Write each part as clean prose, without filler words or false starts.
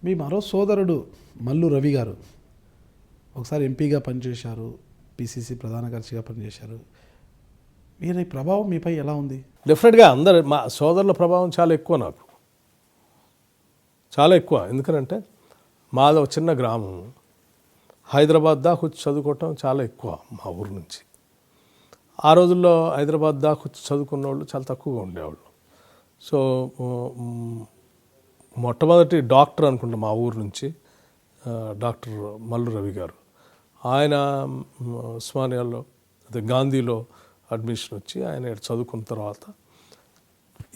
మీ మరో సోదరుడు మల్లు రవి గారు ఒకసారి ఎంపీగా పనిచేశారు, పిసిసి ప్రధాన కార్యదర్శిగా పనిచేశారు. మీరు ఈ ప్రభావం మీపై ఎలా ఉంది? డెఫినెట్గా అందరు మా సోదరుల ప్రభావం చాలా ఎక్కువ, నాకు చాలా ఎక్కువ. ఎందుకంటే మాది ఒక చిన్న గ్రామం, హైదరాబాద్ దాకా వచ్చి చదువుకోవటం చాలా ఎక్కువ మా ఊరు నుంచి. ఆ రోజుల్లో హైదరాబాద్ దాకా వచ్చి చదువుకున్న వాళ్ళు చాలా తక్కువగా ఉండేవాళ్ళు. సో మొట్టమొదటి డాక్టర్ అనుకుంటా మా ఊరు నుంచి డాక్టర్ మల్లు రవి గారు. ఆయన ఉస్మానియాలో అదే గాంధీలో అడ్మిషన్ వచ్చి ఆయన చదువుకున్న తర్వాత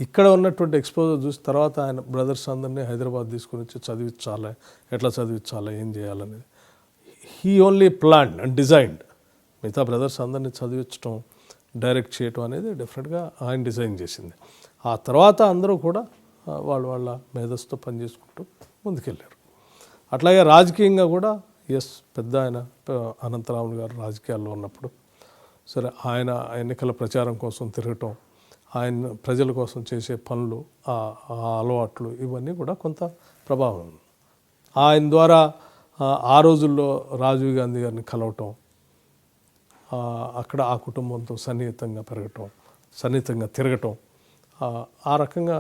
ఇక్కడ ఉన్నటువంటి ఎక్స్పోజర్ చూసి తర్వాత ఆయన బ్రదర్స్ అందరినీ హైదరాబాద్ తీసుకుని వచ్చి చదివించాలి, ఎట్లా చదివించాలి, ఏం చేయాలనేది he only plan and designed. మిగతా బ్రదర్స్ అందరినీ చదివించడం, డైరెక్ట్ చేయటం అనేది డెఫినెట్గా ఆయన డిజైన్ చేసింది. ఆ తర్వాత అందరూ కూడా వాళ్ళ మేధస్సుతో పనిచేసుకుంటూ ముందుకెళ్ళారు. అట్లాగే రాజకీయంగా కూడా పెద్ద ఆయన అనంతరాములు గారు రాజకీయాల్లో ఉన్నప్పుడు సరే ఆయన ఎన్నికల ప్రచారం కోసం తిరగటం, ఆయన ప్రజల కోసం చేసే పనులు, ఆ అలవాట్లు ఇవన్నీ కూడా కొంత ప్రభావం. ఆయన ద్వారా ఆ రోజుల్లో రాజీవ్ గాంధీ గారిని కలవటం, అక్కడ ఆ కుటుంబంతో సన్నిహితంగా పెరగటం, సన్నిహితంగా తిరగటం, ఆ రకంగా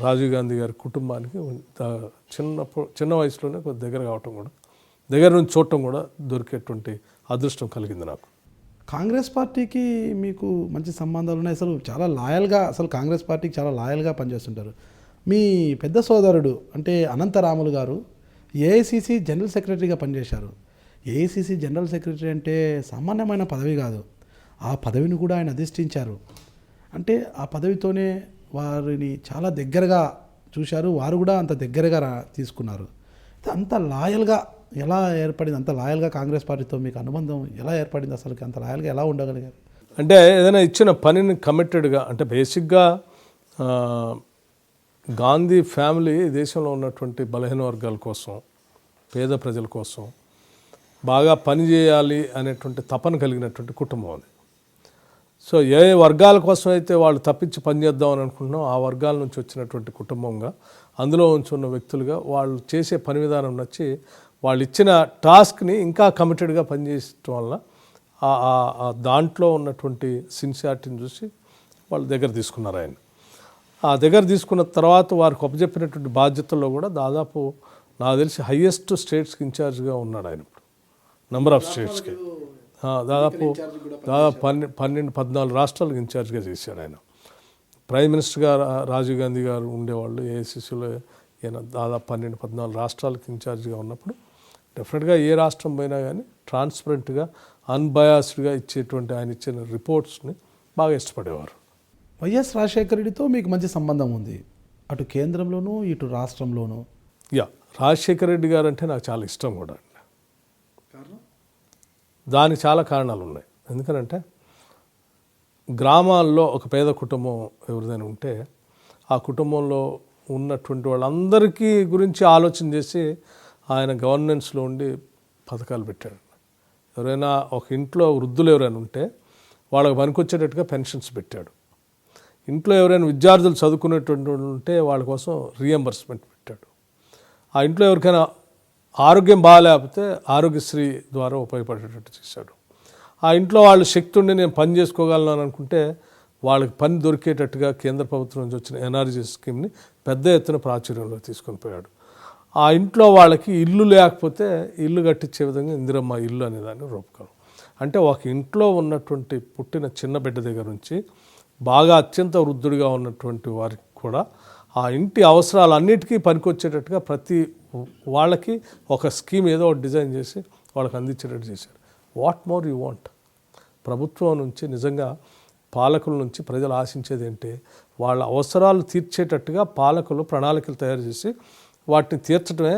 రాజీవ్ గాంధీ గారి కుటుంబానికి చిన్న వయసులోనే కొద్ది దగ్గర కావటం కూడా, దగ్గర నుంచి చూడటం కూడా దొరికేటువంటి అదృష్టం కలిగింది నాకు. కాంగ్రెస్ పార్టీకి మీకు మంచి సంబంధాలు ఉన్నాయి. అసలు చాలా లాయల్గా, అసలు కాంగ్రెస్ పార్టీకి చాలా లాయల్గా పనిచేస్తుంటారు. మీ పెద్ద సోదరుడు అంటే అనంతరాములు గారు ఏఐసిసి జనరల్ సెక్రటరీగా పనిచేశారు. ఏఐసిసి జనరల్ సెక్రటరీ అంటే సామాన్యమైన పదవి కాదు. ఆ పదవిని కూడా ఆయన అధిష్ఠించారు. అంటే ఆ పదవితోనే వారిని చాలా దగ్గరగా చూశారు, వారు కూడా అంత దగ్గరగా తీసుకున్నారు. అంత లాయల్గా ఎలా ఏర్పడింది? అంత లాయల్గా కాంగ్రెస్ పార్టీతో మీకు అనుబంధం ఎలా ఏర్పడింది? అసలు అంత లాయల్గా ఎలా ఉండగలిగారు? అంటే ఏదైనా ఇచ్చిన పనిని కమిటెడ్గా, అంటే బేసిక్గా గాంధీ ఫ్యామిలీ దేశంలో ఉన్నటువంటి బలహీన వర్గాల కోసం, పేద ప్రజల కోసం బాగా పనిచేయాలి అనేటువంటి తపన కలిగినటువంటి కుటుంబం అది. సో ఏ వర్గాల కోసం అయితే వాళ్ళు తప్పించి పనిచేద్దాం అని అనుకుంటున్నాం, ఆ వర్గాల నుంచి వచ్చినటువంటి కుటుంబంగా, అందులో ఉంచున్న వ్యక్తులుగా వాళ్ళు చేసే పని విధానం నచ్చి వాళ్ళు ఇచ్చిన టాస్క్ని ఇంకా కమిటెడ్గా పనిచేయటం వల్ల దాంట్లో ఉన్నటువంటి సిన్సియారిటీని చూసి వాళ్ళు దగ్గర తీసుకున్నారు ఆయన. ఆ దగ్గర తీసుకున్న తర్వాత వారికి అప్పచెప్పినటువంటి బాధ్యతల్లో కూడా దాదాపు నాకు తెలిసి హయ్యెస్ట్ స్టేట్స్కి ఇన్ఛార్జ్గా ఉన్నాడు ఆయన ఇప్పుడు, నెంబర్ ఆఫ్ స్టేట్స్కి. దాదాపు 12-14 రాష్ట్రాలకు ఇన్ఛార్జ్గా చేశాడు ఆయన. ప్రైమ్ మినిస్టర్గా రాజీవ్ గాంధీ గారు ఉండేవాళ్ళు, ఏఐసిసిలో ఈయన దాదాపు 12-14 రాష్ట్రాలకు ఇన్ఛార్జ్గా ఉన్నప్పుడు డెఫినెట్గా ఏ రాష్ట్రం పోయినా కానీ ట్రాన్స్పరెంట్గా, అన్బయాస్డ్గా ఇచ్చేటువంటి ఆయన ఇచ్చిన రిపోర్ట్స్ని బాగా ఇష్టపడేవారు. వైఎస్ రాజశేఖర రెడ్డితో మీకు మంచి సంబంధం ఉంది, అటు కేంద్రంలోనూ ఇటు రాష్ట్రంలోనూ. రాజశేఖర రెడ్డి గారు అంటే నాకు చాలా ఇష్టం కూడా. దానికి చాలా కారణాలు ఉన్నాయి. ఎందుకంటే గ్రామాల్లో ఒక పేద కుటుంబం ఎవరిదైనా ఉంటే ఆ కుటుంబంలో ఉన్నటువంటి వాళ్ళందరికీ గురించి ఆలోచన చేసి ఆయన గవర్నెన్స్లో ఉండి పథకాలు పెట్టాడు. ఎవరైనా ఒక ఇంట్లో వృద్ధులు ఎవరైనా ఉంటే వాళ్ళకి పనికొచ్చేటట్టుగా పెన్షన్స్ పెట్టాడు. ఇంట్లో ఎవరైనా విద్యార్థులు చదువుకునేటువంటి వాళ్ళు ఉంటే వాళ్ళ కోసం రీఎంబర్స్మెంట్ పెట్టాడు. ఆ ఇంట్లో ఎవరికైనా ఆరోగ్యం బాగాలేకపోతే ఆరోగ్యశ్రీ ద్వారా ఉపయోగపడేటట్టు చేశాడు. ఆ ఇంట్లో వాళ్ళు శక్తి ఉండి నేను పని చేసుకోగలను అనుకుంటే వాళ్ళకి పని దొరికేటట్టుగా కేంద్ర ప్రభుత్వం నుంచి వచ్చిన ఎన్ఆర్జీ స్కీమ్ని పెద్ద ఎత్తున ప్రాచుర్యంలో తీసుకొని పోయాడు. ఆ ఇంట్లో వాళ్ళకి ఇల్లు లేకపోతే ఇల్లు కట్టించే విధంగా ఇందిరమ్మ ఇల్లు అనేదాన్ని రూపకం. అంటే ఒక ఇంట్లో ఉన్నటువంటి పుట్టిన చిన్న బిడ్డ దగ్గర నుంచి బాగా అత్యంత వృద్ధుడిగా ఉన్నటువంటి వారికి కూడా ఆ ఇంటి అవసరాలన్నిటికీ పనికొచ్చేటట్టుగా ప్రతి వాళ్ళకి ఒక స్కీమ్ ఏదో ఒకటి డిజైన్ చేసి వాళ్ళకి అందించేటట్టు చేశారు. What more you want? ప్రభుత్వం నుంచి నిజంగా పాలకుల నుంచి ప్రజలు ఆశించేది ఏంటి? వాళ్ళ అవసరాలు తీర్చేటట్టుగా పాలకులు ప్రణాళికలు తయారు చేసి వాటిని తీర్చడమే,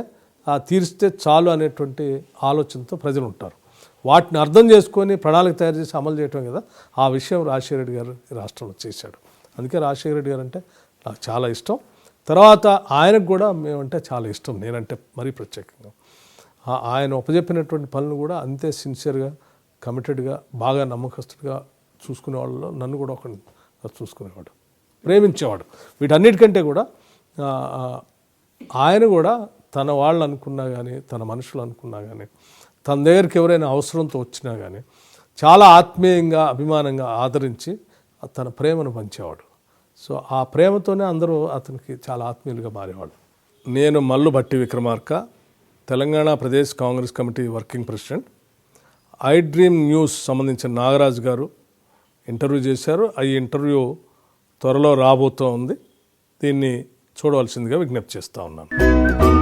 తీరిస్తే చాలు అనేటువంటి ఆలోచనతో ప్రజలు ఉంటారు. వాటిని అర్థం చేసుకొని ప్రణాళిక తయారు చేసి అమలు చేయటం కదా, ఆ విషయం రాజశేఖర రెడ్డి గారు ఈ రాష్ట్రంలో చేశాడు. అందుకే రాజశేఖర రెడ్డి గారు అంటే నాకు చాలా ఇష్టం. తర్వాత ఆయనకు కూడా మేమంటే చాలా ఇష్టం, నేనంటే మరీ ప్రత్యేకంగా. ఆయన ఉపజెప్పినటువంటి పనులు కూడా అంతే సిన్సియర్గా, కమిటెడ్గా, బాగా నమ్మకస్తుడిగా చూసుకునే వాళ్ళలో నన్ను కూడా ఒక చూసుకునేవాడు, ప్రేమించేవాడు. వీటన్నిటికంటే కూడా ఆయన కూడా తన వాళ్ళు అనుకున్నా కానీ, తన మనుషులు అనుకున్నా కానీ, తన దగ్గరికి ఎవరైనా అవసరంతో వచ్చినా కానీ చాలా ఆత్మీయంగా, అభిమానంగా ఆదరించి తన ప్రేమను పంచేవాడు. సో ఆ ప్రేమతోనే అందరూ అతనికి చాలా ఆత్మీయులుగా మారేవాడు. నేను Mallu Bhatti Vikramarka, Telangana Pradesh Congress committee working president. I dream news సంబంధించిన నాగరాజు గారు ఇంటర్వ్యూ చేశారు. ఈ ఇంటర్వ్యూ త్వరలో రాబోతూ ఉంది. దీన్ని చూడవలసిందిగా విజ్ఞప్తి చేస్తూ ఉన్నాను.